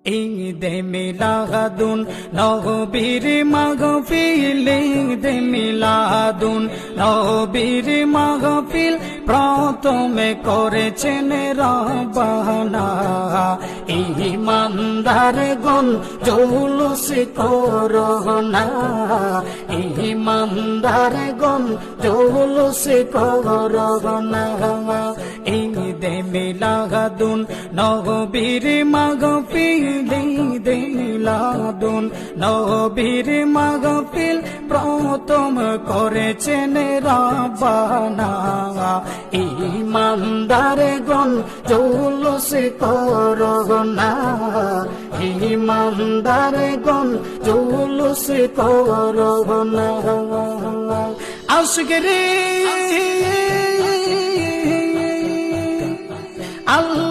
ঈদে মিলাদুন নবীর মাহফিল, ঈদে মিলাদুন নবীর মাহফিল প্রথমে করেছেন রব্বানা। ঈমানদারগণ জৌলুস করোনা, ঈমানদারগণ জৌলুস করোনা। ঈদে মিলাদুন নবীর মাহফিল, ঈদে মিলাদুন নবীর মাহফিল প্রথম করেছেন রব্বানা। ঈমানদারগণ জৌলুস করোনা, ঈমানদারগণ জৌলুস করোনা। আশিক রে আল্লাহ